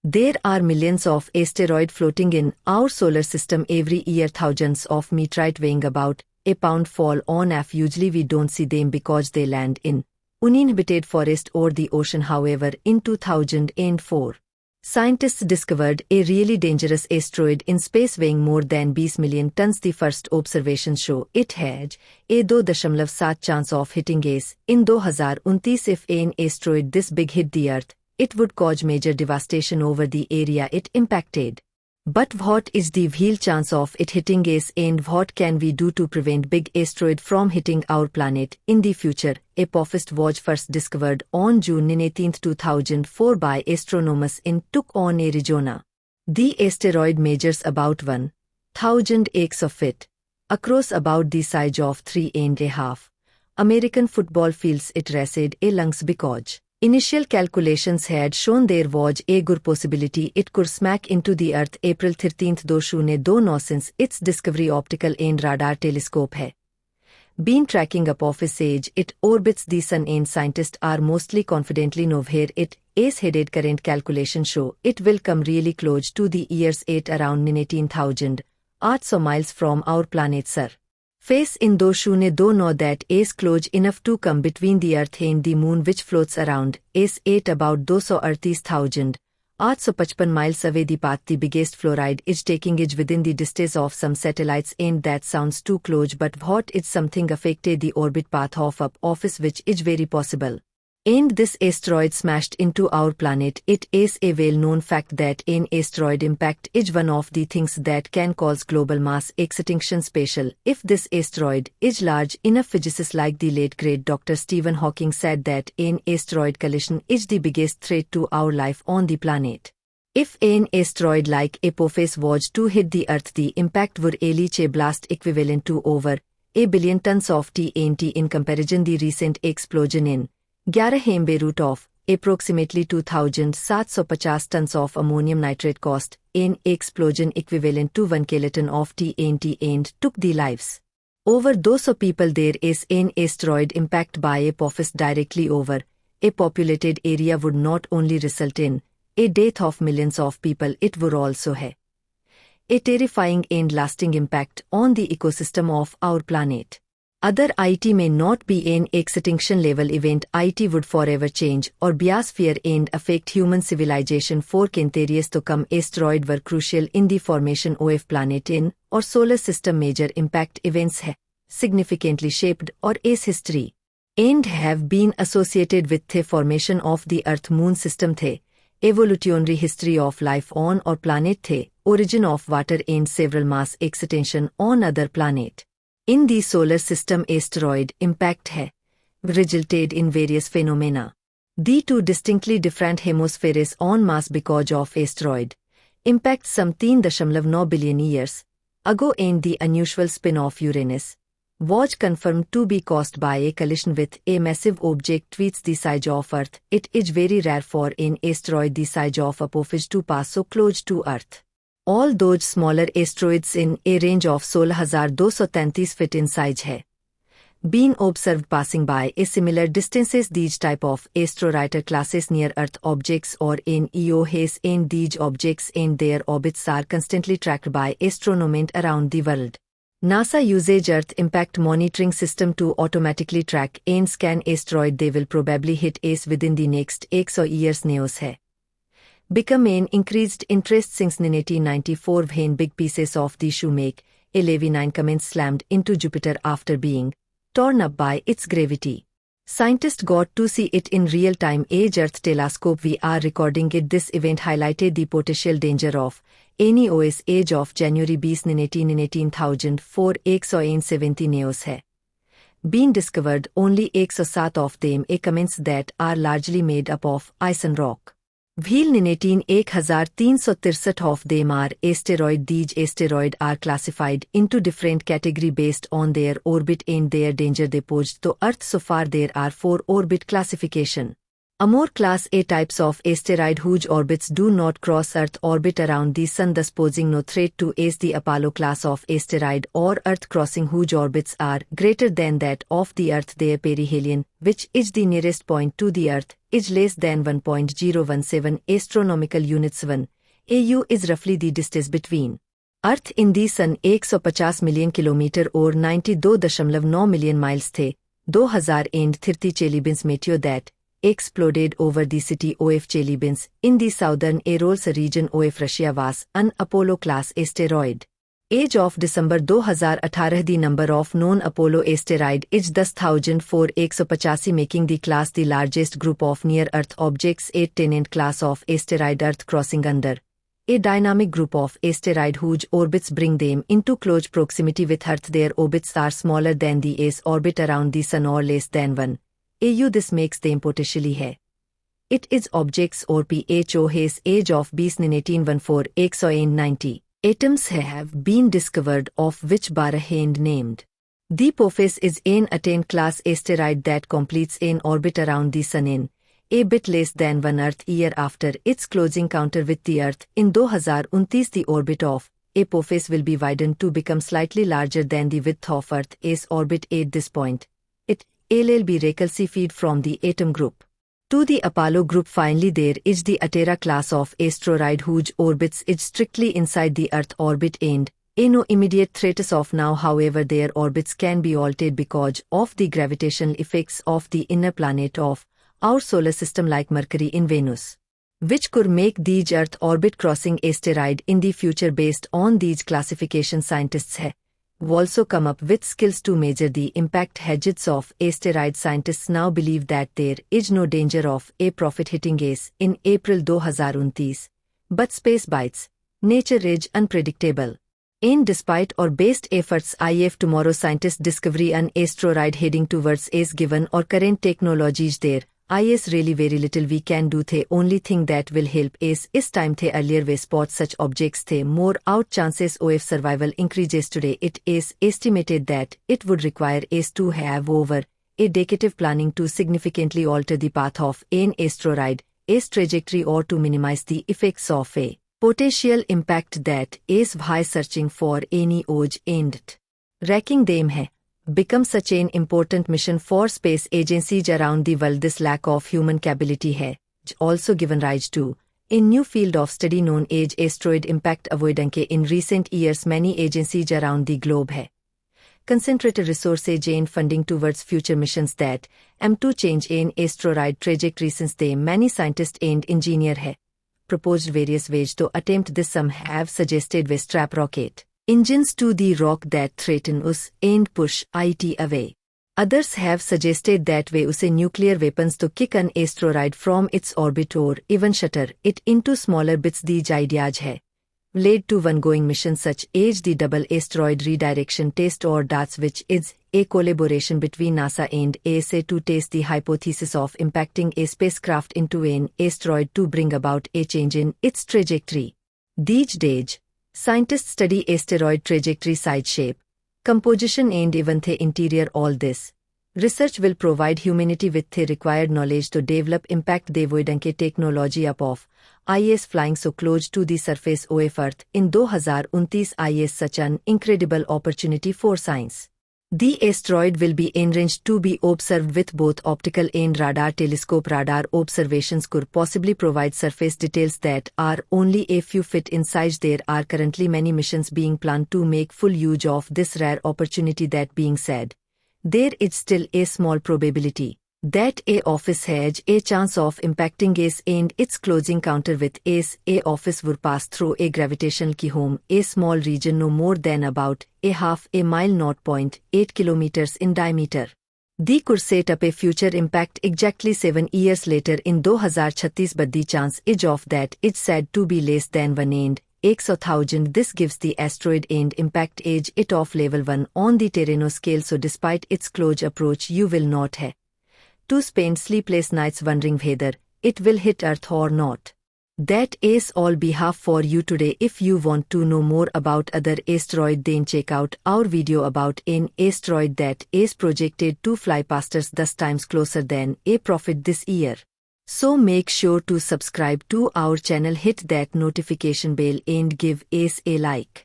There are millions of asteroids floating in our solar system every year. Thousands of meteorites weighing about a pound fall on Earth. Usually we don't see them because they land in uninhabited forest or the ocean. However, in 2004, scientists discovered a really dangerous asteroid in space weighing more than 20 million tons. The first observations show it had a 2.7 chance of hitting us in 2029. If an asteroid this big hit the Earth, it would cause major devastation over the area it impacted. But what is the real chance of it hitting us, and what can we do to prevent big asteroid from hitting our planet in the future? Apophis was first discovered on June 18, 2004 by astronomers in Tucson, Arizona. The asteroid measures about 1,000 acres of it, across about the size of 3.5 American football fields. It raised a lungs because initial calculations had shown there was a good possibility it could smack into the Earth. April 13, 2009. Since its discovery, optical and radar telescope have been tracking Apophis age. It orbits the Sun, and scientists are mostly confidently know where it is headed. Current calculations show it will come really close to the Earth at around 19,000 miles from our planet surface. In 2009 that is close enough to come between the Earth and the Moon, which floats around is at about 238,855 miles away. The path the biggest fluoride is taking is within the distance of some satellites, and that sounds too close. But what is something affected the orbit path of Apophis, which is very possible. And this asteroid smashed into our planet. It is a well-known fact that an asteroid impact is one of the things that can cause global mass extinction. Special if this asteroid is large enough. Physicists like the late great Dr. Stephen Hawking said that an asteroid collision is the biggest threat to our life on the planet. If an asteroid like Apophis was to hit the Earth, the impact would unleash a blast equivalent to over 1 billion tons of TNT. In comparison, the recent explosion in 11 Beirut of approximately 2,750 tons of ammonium nitrate caused an explosion equivalent to 1 kiloton of TNT and took the lives over 200 people. There is an asteroid impact by Apophis directly over a populated area would not only result in a death of millions of people, it would also have a terrifying and lasting impact on the ecosystem of our planet. Other it may not be an extinction level event. It would forever change or biosphere and affect human civilization for centuries to come. Asteroids were crucial in the formation of planet in or solar system. Major impact events have significantly shaped or is history and have been associated with the formation of the Earth-Moon system, the evolutionary history of life on our planet, the origin of water, and several mass extinction on other planets. In the solar system, asteroid impact has resulted in various phenomena. The two distinctly different hemispheres on Mars because of asteroid impact some 3.9 billion years ago, and the unusual spin of Uranus was confirmed to be caused by a collision with a massive object twice the size of Earth. It is very rare for an asteroid the size of Apophis to pass so close to Earth. All those smaller asteroids in a range of 16,233 feet in size have been observed passing by a similar distances. These type of asteroid are classes near Earth objects or in EOHs, and these objects and their orbits are constantly tracked by astronomers around the world. NASA uses Earth Impact Monitoring System to automatically track and scan asteroids. They will probably hit us within the next X or years. News hai become an increased interest since 1994 when big pieces of the shoe make a Levy 9 comet slammed into Jupiter after being torn up by its gravity. Scientists got to see it in real time. Age Earth telescope we are recording it. This event highlighted the potential danger of any OS age of January 20 in 18,004 170 neos hai been discovered. Only 107 of them a comets that are largely made up of ice and rock. While 1,363 of them are asteroids. These asteroids are classified into different categories based on their orbit and their danger they pose to Earth. So far there are 4 orbit classification. Amor Class A types of asteroid whose orbits do not cross Earth orbit around the Sun, thus posing no threat to ACE. The Apollo class of asteroid or Earth-crossing whose orbits are greater than that of the Earth. Their perihelion, which is the nearest point to the Earth, is less than 1.017 astronomical units. 1 AU is roughly the distance between Earth in the Sun 150 million kilometre और 92.9 million miles थे. 2030 Chelyabinsk meteor that exploded over the city of Chelyabinsk in the southern Urals region of Russia was an Apollo-class asteroid. Age of December 2018. The number of known Apollo asteroid is 10,485, making the class the largest group of near-Earth objects. 8 tenant class of asteroid Earth crossing under a dynamic group of asteroid whose orbits bring them into close proximity with Earth. Their orbits are smaller than the ACE orbit around the Sun or less than 1 AU. This makes them potentially है. It is objects or PHO has age of 1814 atoms have been discovered, of which 12 hand named. The Apophis is an attained class asteroid that completes an orbit around the Sun in a bit less than 1 Earth year after its closing encounter with the Earth. In 2029, the orbit of Apophis will be widened to become slightly larger than the width of Earth's orbit. At this point, it will be recalcitrant feed from the atom group to the Apollo group. Finally, there is the Atera class of asteroid whose orbits is strictly inside the Earth orbit and no immediate threats of now. However, their orbits can be altered because of the gravitational effects of the inner planet of our solar system like Mercury and Venus, which could make these Earth orbit crossing asteroid in the future. Based on these classifications, scientists have also come up with skills to measure the impact hedges of asteroid. Scientists now believe that there is no danger of a profit hitting ACE in April 2029, but space bites nature is unpredictable. And despite our best efforts, if tomorrow scientists discover an asteroid heading towards ACE, given our current technologies, there is really very little we can do. The only thing that will help ACE is time. The earlier we spot such objects, the more out chances of survival increases. Today it is estimated that it would require ACE to have over a decade of planning to significantly alter the path of an asteroid, ACE trajectory, or to minimize the effects of a potential impact that is why searching for any odds and tracking them has become such an important mission for space agencies around the world. This lack of human capability has also given rise to a new field of study known as asteroid impact avoidance. In recent years, many agencies around the globe have concentrated resources and funding towards future missions that aim to change an asteroid trajectory. Since then, many scientists and engineers have proposed various ways to attempt this. Some have suggested we strap rocket engines to the rock that threaten us and push it away. Others have suggested that we use nuclear weapons to kick an asteroid from its orbit or even shatter it into smaller bits. These ideas have led to ongoing missions such as the Double Asteroid Redirection Test or DARTS, which is a collaboration between NASA and ESA to test the hypothesis of impacting a spacecraft into an asteroid to bring about a change in its trajectory. These days, scientists study asteroid trajectory, side shape, composition, and even the interior. All this research will provide humanity with the required knowledge to develop impact avoidance technology. Of IS flying so close to the surface of Earth in 2029 is such an incredible opportunity for science. The asteroid will be arranged to be observed with both optical and radar telescope. Radar observations could possibly provide surface details that are only a few feet in size. There are currently many missions being planned to make full use of this rare opportunity. That being said, there is still a small probability that Apophis has a chance of impacting ACE and its closing encounter with ACE. Apophis would pass through a gravitational keyhole, a small region no more than about a half a mile (0.8 kilometers) in diameter. They could set up a future impact exactly 7 years later in 2036, but the chance is of that is said to be less than 1 in 1,000. This gives the asteroid and impact age it of level 1 on the terrestrial scale, so despite its close approach you will not have to spend sleepless nights wondering whether it will hit Earth or not. That is all we have for you today. If you want to know more about other asteroid, then check out our video about an asteroid that is projected to fly past us 10 times closer than a profit this year. So make sure to subscribe to our channel, hit that notification bell and give us a like.